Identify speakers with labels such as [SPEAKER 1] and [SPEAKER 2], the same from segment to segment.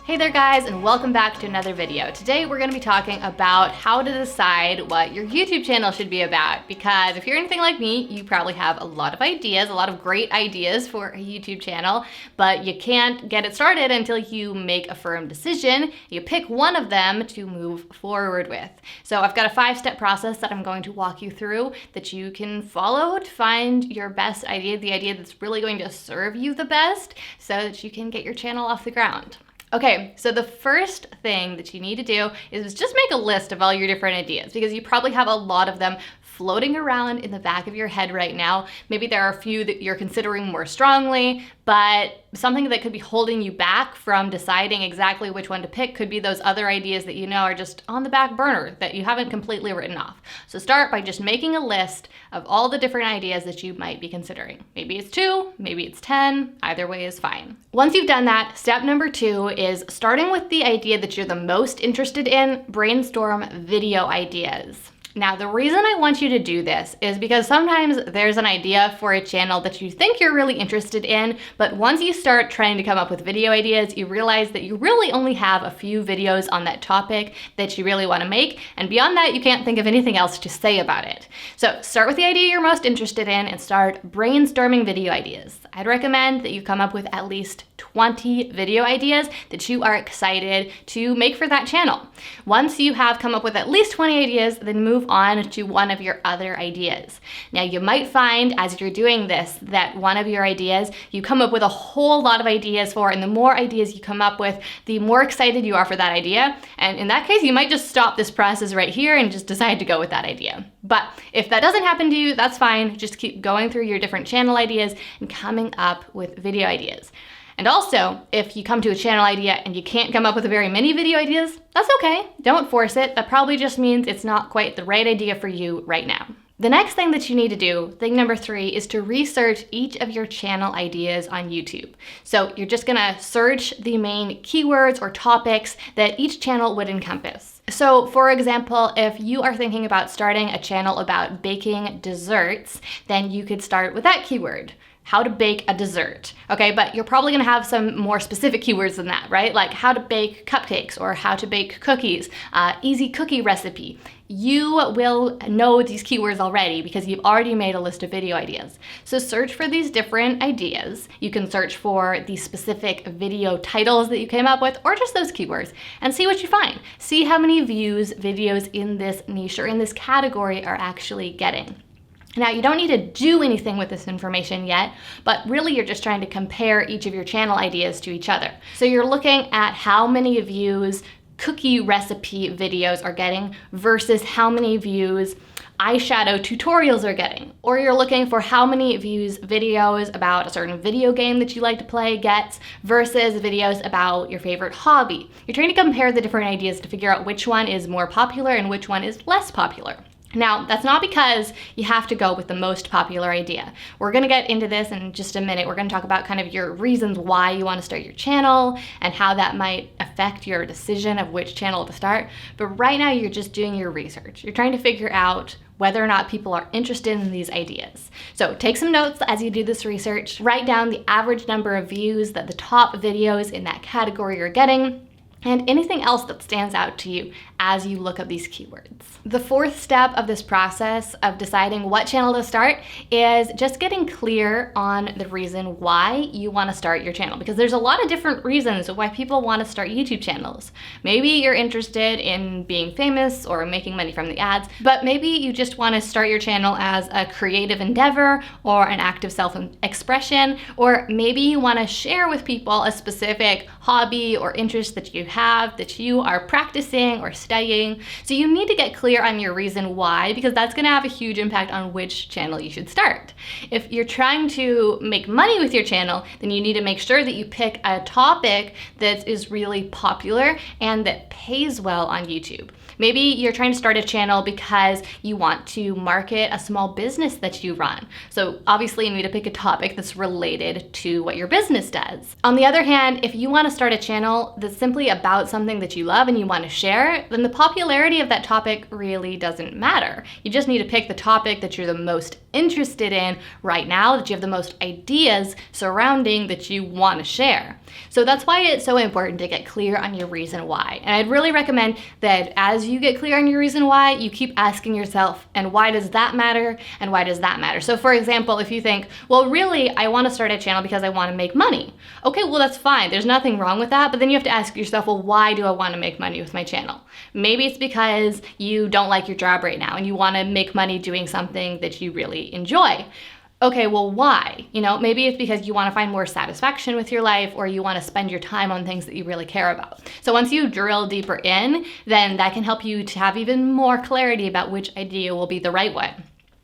[SPEAKER 1] Hey there guys, and welcome back to another video. Today we're going to be talking about how to decide what your YouTube channel should be about, because if you're anything like me, you probably have a lot of ideas, a lot of great ideas for a YouTube channel, but you can't get it started until you make a firm decision. You pick one of them to move forward with. So I've got a 5-step process that I'm going to walk you through that you can follow to find your best idea, the idea that's really going to serve you the best, so that you can get your channel off the ground. Okay, so the first thing that you need to do is just make a list of all your different ideas, because you probably have a lot of them floating around in the back of your head right now. Maybe there are a few that you're considering more strongly, but something that could be holding you back from deciding exactly which one to pick could be those other ideas that you know are just on the back burner that you haven't completely written off. So start by just making a list of all the different ideas that you might be considering. Maybe it's 2, maybe it's 10, either way is fine. Once you've done that, step number 2 is starting with the idea that you're the most interested in. Brainstorm video ideas. Now, the reason I want you to do this is because sometimes there's an idea for a channel that you think you're really interested in, but once you start trying to come up with video ideas, you realize that you really only have a few videos on that topic that you really want to make, and beyond that, you can't think of anything else to say about it. So start with the idea you're most interested in and start brainstorming video ideas. I'd recommend that you come up with at least 20 video ideas that you are excited to make for that channel. Once you have come up with at least 20 ideas, then move on to one of your other ideas. Now, you might find as you're doing this that one of your ideas you come up with a whole lot of ideas for, and the more ideas you come up with, the more excited you are for that idea. And in that case, you might just stop this process right here and just decide to go with that idea. But if that doesn't happen to you, that's fine. Just keep going through your different channel ideas and coming up with video ideas. And also, if you come to a channel idea and you can't come up with very many video ideas, that's okay. Don't force it. That probably just means it's not quite the right idea for you right now. The next thing that you need to do, thing number 3, is to research each of your channel ideas on YouTube. So you're just gonna search the main keywords or topics that each channel would encompass. So for example, if you are thinking about starting a channel about baking desserts, then you could start with that keyword. How to bake a dessert, okay? But you're probably gonna have some more specific keywords than that, right? Like how to bake cupcakes or how to bake cookies, easy cookie recipe. You will know these keywords already because you've already made a list of video ideas. So search for these different ideas. You can search for the specific video titles that you came up with, or just those keywords, and see what you find. See how many views videos in this niche or in this category are actually getting. Now, you don't need to do anything with this information yet, but really you're just trying to compare each of your channel ideas to each other. So you're looking at how many views cookie recipe videos are getting versus how many views eyeshadow tutorials are getting. Or you're looking for how many views videos about a certain video game that you like to play gets versus videos about your favorite hobby. You're trying to compare the different ideas to figure out which one is more popular and which one is less popular. Now, that's not because you have to go with the most popular idea. We're gonna get into this in just a minute. We're gonna talk about kind of your reasons why you wanna start your channel and how that might affect your decision of which channel to start. But right now, you're just doing your research. You're trying to figure out whether or not people are interested in these ideas. So take some notes as you do this research. Write down the average number of views that the top videos in that category are getting, and anything else that stands out to you as you look up these keywords. The 4th step of this process of deciding what channel to start is just getting clear on the reason why you want to start your channel, because there's a lot of different reasons why people want to start YouTube channels. Maybe you're interested in being famous or making money from the ads, but maybe you just want to start your channel as a creative endeavor or an act of self-expression, or maybe you want to share with people a specific hobby or interest that you have that you are practicing or studying. So you need to get clear on your reason why, because that's going to have a huge impact on which channel you should start. If you're trying to make money with your channel, then you need to make sure that you pick a topic that is really popular and that pays well on YouTube. Maybe you're trying to start a channel because you want to market a small business that you run. So obviously you need to pick a topic that's related to what your business does. On the other hand, if you want to start a channel that's simply a about something that you love and you want to share, then the popularity of that topic really doesn't matter. You just need to pick the topic that you're the most interested in right now, that you have the most ideas surrounding that you want to share. So that's why it's so important to get clear on your reason why. And I'd really recommend that as you get clear on your reason why, you keep asking yourself, and why does that matter? And why does that matter? So for example, if you think, well, really, I want to start a channel because I want to make money. Okay, well, that's fine. There's nothing wrong with that. But then you have to ask yourself, well, why do I want to make money with my channel? Maybe it's because you don't like your job right now and you want to make money doing something that you really enjoy. Okay, well, why? Maybe it's because you want to find more satisfaction with your life, or you want to spend your time on things that you really care about. So once you drill deeper in, then that can help you to have even more clarity about which idea will be the right one.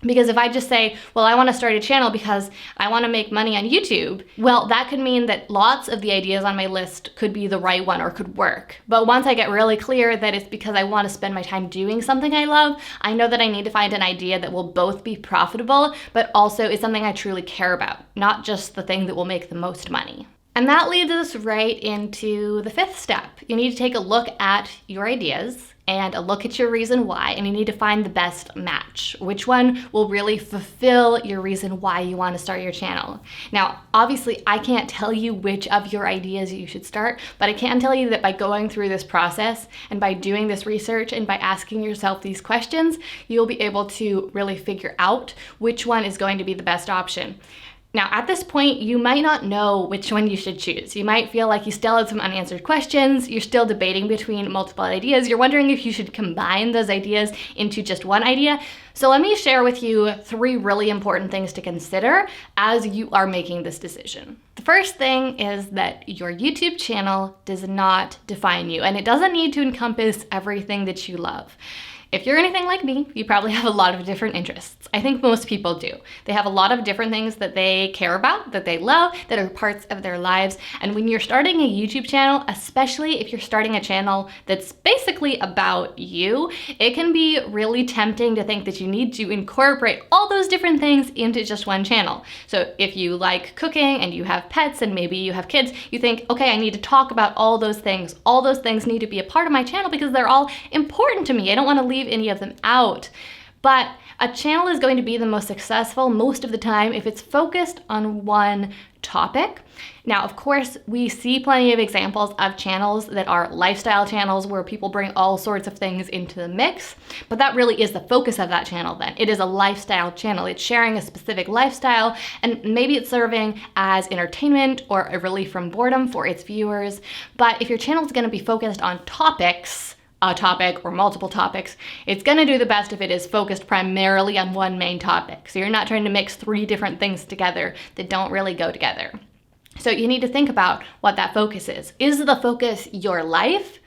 [SPEAKER 1] Because if I just say, well, I want to start a channel because I want to make money on YouTube, well, that could mean that lots of the ideas on my list could be the right one or could work. But once I get really clear that it's because I want to spend my time doing something I love, I know that I need to find an idea that will both be profitable, but also is something I truly care about, not just the thing that will make the most money. And that leads us right into the fifth step. You need to take a look at your ideas and a look at your reason why, and you need to find the best match. Which one will really fulfill your reason why you want to start your channel? Now, obviously, I can't tell you which of your ideas you should start, but I can tell you that by going through this process and by doing this research and by asking yourself these questions, you'll be able to really figure out which one is going to be the best option. Now, at this point, you might not know which one you should choose. You might feel like you still have some unanswered questions, you're still debating between multiple ideas, you're wondering if you should combine those ideas into just one idea. So let me share with you 3 really important things to consider as you are making this decision. The first thing is that your YouTube channel does not define you, and it doesn't need to encompass everything that you love. If you're anything like me, you probably have a lot of different interests. I think most people do. They have a lot of different things that they care about, that they love, that are parts of their lives. And when you're starting a YouTube channel, especially if you're starting a channel that's basically about you, it can be really tempting to think that you need to incorporate all those different things into just one channel. So if you like cooking and you have pets and maybe you have kids, you think, okay, I need to talk about all those things. All those things need to be a part of my channel because they're all important to me. I don't want to leave any of them out. But a channel is going to be the most successful most of the time if it's focused on one topic. Now, of course, we see plenty of examples of channels that are lifestyle channels where people bring all sorts of things into the mix, but that really is the focus of that channel then. It is a lifestyle channel. It's sharing a specific lifestyle, and maybe it's serving as entertainment or a relief from boredom for its viewers. But if your channel is going to be focused on topics, a topic or multiple topics, it's gonna do the best if it is focused primarily on one main topic. So you're not trying to mix 3 different things together that don't really go together. So you need to think about what that focus is. Is the focus your life,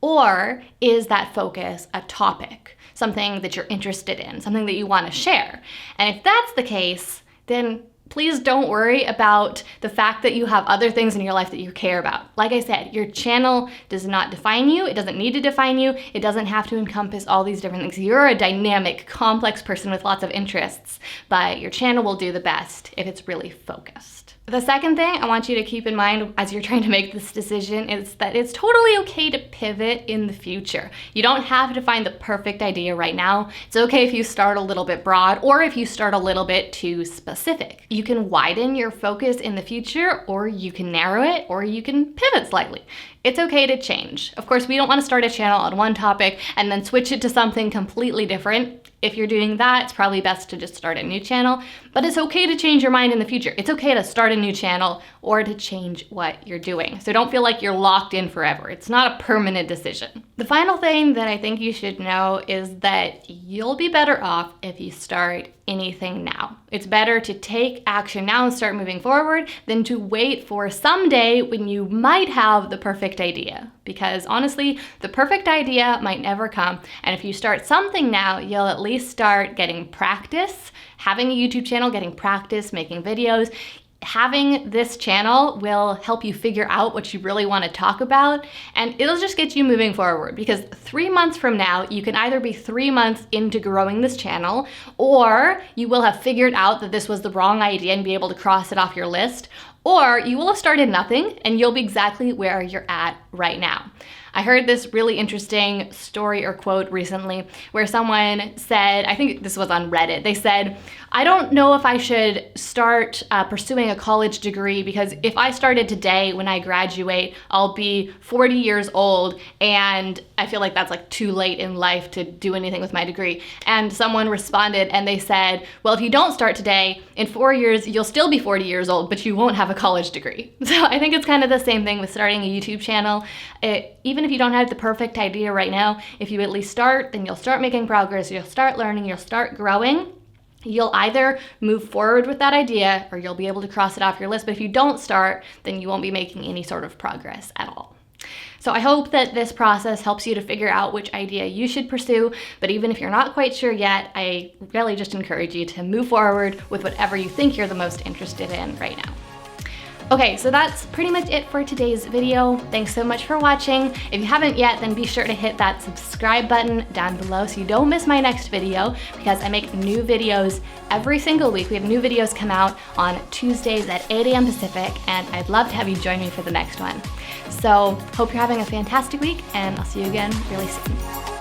[SPEAKER 1] or is that focus a topic? Something that you're interested in, something that you wanna share? And if that's the case, then please don't worry about the fact that you have other things in your life that you care about. Like I said, your channel does not define you. It doesn't need to define you. It doesn't have to encompass all these different things. You're a dynamic, complex person with lots of interests, but your channel will do the best if it's really focused. The second thing I want you to keep in mind as you're trying to make this decision is that it's totally okay to pivot in the future. You don't have to find the perfect idea right now. It's okay if you start a little bit broad or if you start a little bit too specific. You can widen your focus in the future, or you can narrow it, or you can pivot slightly. It's okay to change. Of course, we don't want to start a channel on one topic and then switch it to something completely different. If you're doing that, it's probably best to just start a new channel, but it's okay to change your mind in the future. It's okay to start a new channel or to change what you're doing. So don't feel like you're locked in forever. It's not a permanent decision. The final thing that I think you should know is that you'll be better off if you start anything now. It's better to take action now and start moving forward than to wait for someday when you might have the perfect idea. Because honestly, the perfect idea might never come. And if you start something now, you'll at least start getting practice, having a YouTube channel, getting practice, making videos. Having this channel will help you figure out what you really want to talk about, and it'll just get you moving forward, because 3 months from now, you can either be 3 months into growing this channel, or you will have figured out that this was the wrong idea and be able to cross it off your list, or you will have started nothing and you'll be exactly where you're at right now. I heard this really interesting story or quote recently where someone said, I think this was on Reddit, they said, I don't know if I should start pursuing a college degree, because if I started today when I graduate, I'll be 40 years old and I feel like that's like too late in life to do anything with my degree. And someone responded and they said, well, if you don't start today, in 4 years, you'll still be 40 years old, but you won't have a college degree. So I think it's kind of the same thing with starting a YouTube channel. Even if you don't have the perfect idea right now, if you at least start, then you'll start making progress, you'll start learning, you'll start growing. You'll either move forward with that idea or you'll be able to cross it off your list. But if you don't start, then you won't be making any sort of progress at all. So I hope that this process helps you to figure out which idea you should pursue. But even if you're not quite sure yet, I really just encourage you to move forward with whatever you think you're the most interested in right now. Okay, so that's pretty much it for today's video. Thanks so much for watching. If you haven't yet, then be sure to hit that subscribe button down below so you don't miss my next video, because I make new videos every single week. We have new videos come out on Tuesdays at 8 a.m. Pacific, and I'd love to have you join me for the next one. So hope you're having a fantastic week, and I'll see you again really soon.